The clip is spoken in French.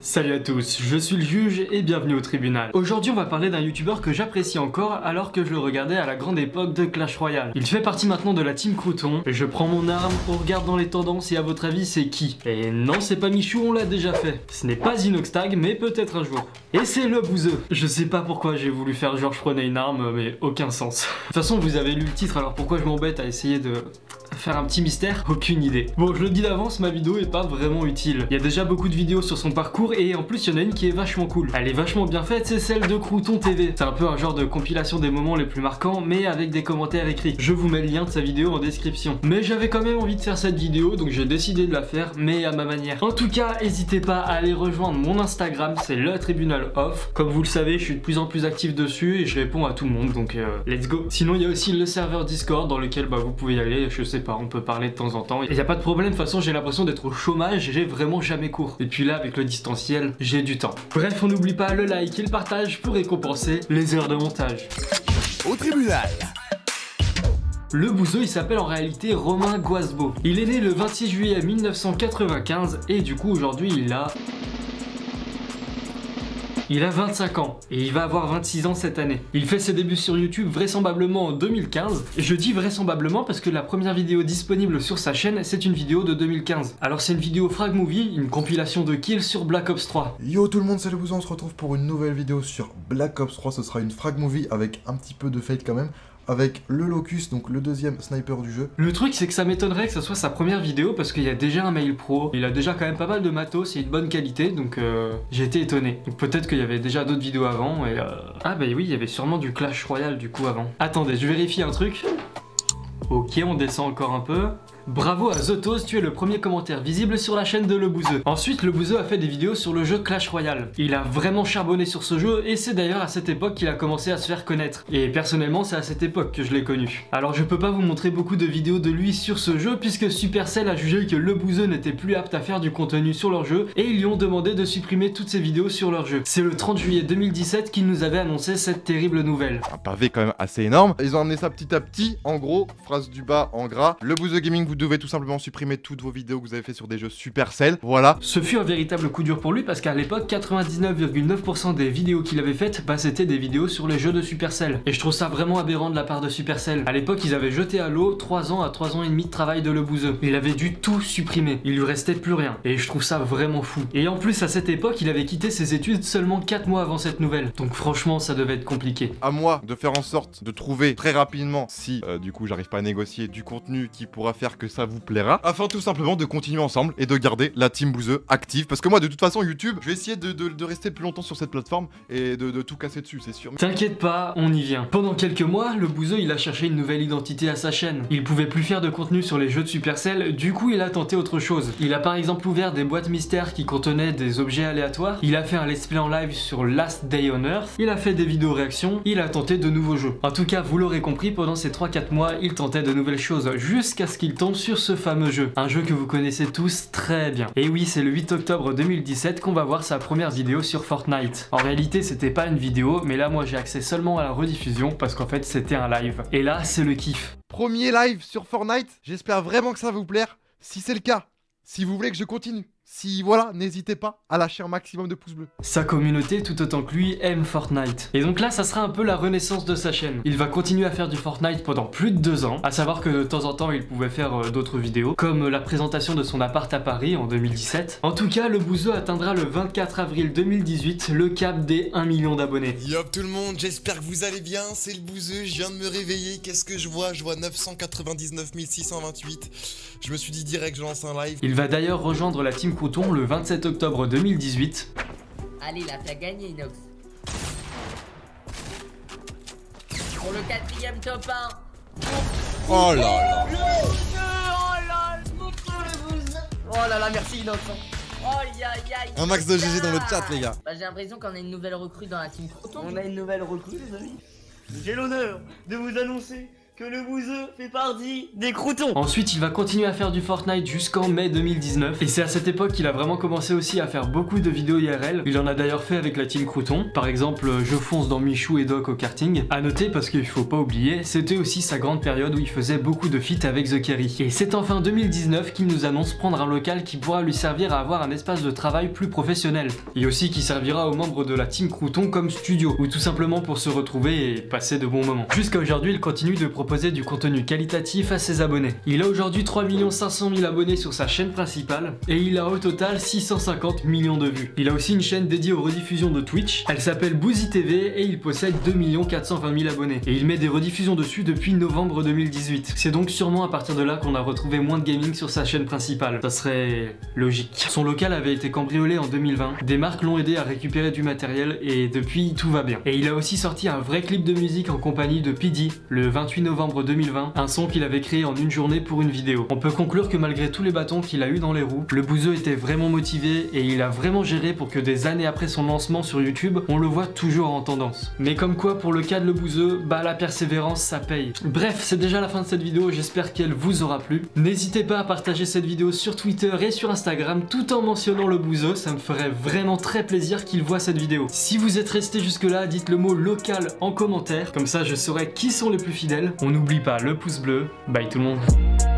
Salut à tous, je suis le juge et bienvenue au tribunal. Aujourd'hui on va parler d'un youtubeur que j'apprécie encore alors que je le regardais à la grande époque de Clash Royale. Il fait partie maintenant de la team Crouton et je prends mon arme, on regarde dans les tendances et à votre avis c'est qui? Et non c'est pas Michou, on l'a déjà fait. Ce n'est pas Inoxtag mais peut-être un jour. Et c'est le bouseux. Je sais pas pourquoi j'ai voulu faire genre je prenais une arme mais aucun sens. De toute façon vous avez lu le titre alors pourquoi je m'embête à essayer de faire un petit mystère? Aucune idée. Bon je le dis d'avance, ma vidéo est pas vraiment utile. Il y a déjà beaucoup de vidéos sur son parcours et en plus il y en a une qui est vachement cool. Elle est vachement bien faite, c'est celle de Crouton TV. C'est un peu un genre de compilation des moments les plus marquants mais avec des commentaires écrits. Je vous mets le lien de sa vidéo en description. Mais j'avais quand même envie de faire cette vidéo donc j'ai décidé de la faire mais à ma manière. En tout cas n'hésitez pas à aller rejoindre mon Instagram, c'est le tribunal off. Comme vous le savez je suis de plus en plus actif dessus et je réponds à tout le monde donc let's go. Sinon il y a aussi le serveur Discord dans lequel vous pouvez y aller, je sais pas, on peut parler de temps en temps. Et il n'y a pas de problème, de toute façon j'ai l'impression d'être au chômage, j'ai vraiment jamais cours. Et puis là avec le distanciel, j'ai du temps. Bref, on n'oublie pas le like et le partage pour récompenser les heures de montage. Au tribunal. Le bouseux il s'appelle en réalité Romain Guasbeau. Il est né le 26 juillet 1995 et du coup aujourd'hui il a 25 ans et il va avoir 26 ans cette année. Il fait ses débuts sur YouTube vraisemblablement en 2015. Et je dis vraisemblablement parce que la première vidéo disponible sur sa chaîne, c'est une vidéo de 2015. Alors c'est une vidéo Frag Movie, une compilation de kills sur Black Ops 3. Yo tout le monde, c'est le bouseux, on se retrouve pour une nouvelle vidéo sur Black Ops 3. Ce sera une Frag Movie avec un petit peu de fade quand même. Avec le Locus, donc le deuxième sniper du jeu. Le truc c'est que ça m'étonnerait que ce soit sa première vidéo parce qu'il y a déjà un mail pro, il a déjà quand même pas mal de matos et une bonne qualité donc j'ai été étonné. Donc peut-être qu'il y avait déjà d'autres vidéos avant et ah bah oui il y avait sûrement du Clash Royale du coup avant. Attendez je vérifie un truc. Ok on descend encore un peu. Bravo à Zotos, tu es le premier commentaire visible sur la chaîne de Le Bouseux. Ensuite, Le Bouseux a fait des vidéos sur le jeu Clash Royale. Il a vraiment charbonné sur ce jeu et c'est d'ailleurs à cette époque qu'il a commencé à se faire connaître. Et personnellement, c'est à cette époque que je l'ai connu. Alors je peux pas vous montrer beaucoup de vidéos de lui sur ce jeu puisque Supercell a jugé que Le Bouseux n'était plus apte à faire du contenu sur leur jeu et ils lui ont demandé de supprimer toutes ses vidéos sur leur jeu. C'est le 30 juillet 2017 qu'ils nous avaient annoncé cette terrible nouvelle. Un pavé quand même assez énorme. Ils ont amené ça petit à petit, en gros, phrase du bas en gras. Le Bouseux Gaming, vous devez tout simplement supprimer toutes vos vidéos que vous avez fait sur des jeux Supercell, voilà. Ce fut un véritable coup dur pour lui parce qu'à l'époque 99,9% des vidéos qu'il avait faites c'était des vidéos sur les jeux de Supercell. Et je trouve ça vraiment aberrant de la part de Supercell. À l'époque ils avaient jeté à l'eau 3 ans à 3 ans et demi de travail de Le Bouseux. Il avait dû tout supprimer, il lui restait plus rien. Et je trouve ça vraiment fou. Et en plus à cette époque il avait quitté ses études seulement 4 mois avant cette nouvelle. Donc franchement ça devait être compliqué. À moi de faire en sorte de trouver très rapidement, si du coup j'arrive pas à négocier, du contenu qui pourra faire que ça vous plaira, afin tout simplement de continuer ensemble et de garder la team Bouseux active. Parce que moi de toute façon YouTube, je vais essayer de rester plus longtemps sur cette plateforme et de tout casser dessus, c'est sûr. T'inquiète pas, on y vient. Pendant quelques mois, le Bouseux il a cherché une nouvelle identité à sa chaîne. Il pouvait plus faire de contenu sur les jeux de Supercell, du coup il a tenté autre chose. Il a par exemple ouvert des boîtes mystères qui contenaient des objets aléatoires. Il a fait un let's play en live sur Last Day on Earth. Il a fait des vidéos réactions. Il a tenté de nouveaux jeux. En tout cas, vous l'aurez compris, pendant ces 3-4 mois, il tentait de nouvelles choses jusqu'à ce qu'il tombe sur ce fameux jeu. Un jeu que vous connaissez tous très bien. Et oui, c'est le 8 octobre 2017 qu'on va voir sa première vidéo sur Fortnite. En réalité, c'était pas une vidéo, mais là, moi, j'ai accès seulement à la rediffusion parce qu'en fait, c'était un live. Et là, c'est le kiff. Premier live sur Fortnite, j'espère vraiment que ça va vous plaire. Si c'est le cas, si vous voulez que je continue, si voilà, n'hésitez pas à lâcher un maximum de pouces bleus. Sa communauté, tout autant que lui, aime Fortnite. Et donc là, ça sera un peu la renaissance de sa chaîne. Il va continuer à faire du Fortnite pendant plus de 2 ans, à savoir que de temps en temps, il pouvait faire d'autres vidéos, comme la présentation de son appart à Paris en 2017. En tout cas, le Bouseux atteindra le 24 avril 2018 le cap des 1 million d'abonnés. Yo tout le monde, j'espère que vous allez bien, c'est le Bouseux, je viens de me réveiller, qu'est-ce que je vois? Je vois 999 628, je me suis dit direct, je lance un live. Il va d'ailleurs rejoindre la team Crouton le 27 octobre 2018. Allez là, t'as gagné Inox. Pour le 4ème top 1. Oh là là. Oh là là, merci Inox. Oh aïe aïe. Un max de GG dans le chat les gars. Bah, j'ai l'impression qu'on a une nouvelle recrue dans la team Crouton. On a une nouvelle recrue les amis. J'ai l'honneur de vous annoncer que le bouseux fait partie des croutons. Ensuite, il va continuer à faire du Fortnite jusqu'en mai 2019. Et c'est à cette époque qu'il a vraiment commencé aussi à faire beaucoup de vidéos IRL. Il en a d'ailleurs fait avec la team Crouton. Par exemple, je fonce dans Michou et Doc au karting. À noter, parce qu'il faut pas oublier, c'était aussi sa grande période où il faisait beaucoup de feats avec The Kerry. Et c'est en fin 2019 qu'il nous annonce prendre un local qui pourra lui servir à avoir un espace de travail plus professionnel. Et aussi qui servira aux membres de la team Crouton comme studio, ou tout simplement pour se retrouver et passer de bons moments. Jusqu'à aujourd'hui, il continue de proposer du contenu qualitatif à ses abonnés. Il a aujourd'hui 3 500 000 abonnés sur sa chaîne principale et il a au total 650 millions de vues. Il a aussi une chaîne dédiée aux rediffusions de Twitch, elle s'appelle Boozy TV et il possède 2 420 000 abonnés. Et il met des rediffusions dessus depuis novembre 2018. C'est donc sûrement à partir de là qu'on a retrouvé moins de gaming sur sa chaîne principale. Ça serait logique. Son local avait été cambriolé en 2020, des marques l'ont aidé à récupérer du matériel et depuis tout va bien. Et il a aussi sorti un vrai clip de musique en compagnie de P.D. le 28 novembre 2020, un son qu'il avait créé en une journée pour une vidéo. On peut conclure que malgré tous les bâtons qu'il a eu dans les roues, le bouseux était vraiment motivé et il a vraiment géré pour que des années après son lancement sur YouTube, on le voit toujours en tendance. Mais comme quoi pour le cas de le bouseux, bah la persévérance ça paye. Bref, c'est déjà la fin de cette vidéo, j'espère qu'elle vous aura plu. N'hésitez pas à partager cette vidéo sur Twitter et sur Instagram tout en mentionnant le bouseux, ça me ferait vraiment très plaisir qu'il voit cette vidéo. Si vous êtes resté jusque là, dites le mot local en commentaire, comme ça je saurai qui sont les plus fidèles. On n'oublie pas le pouce bleu, bye tout le monde.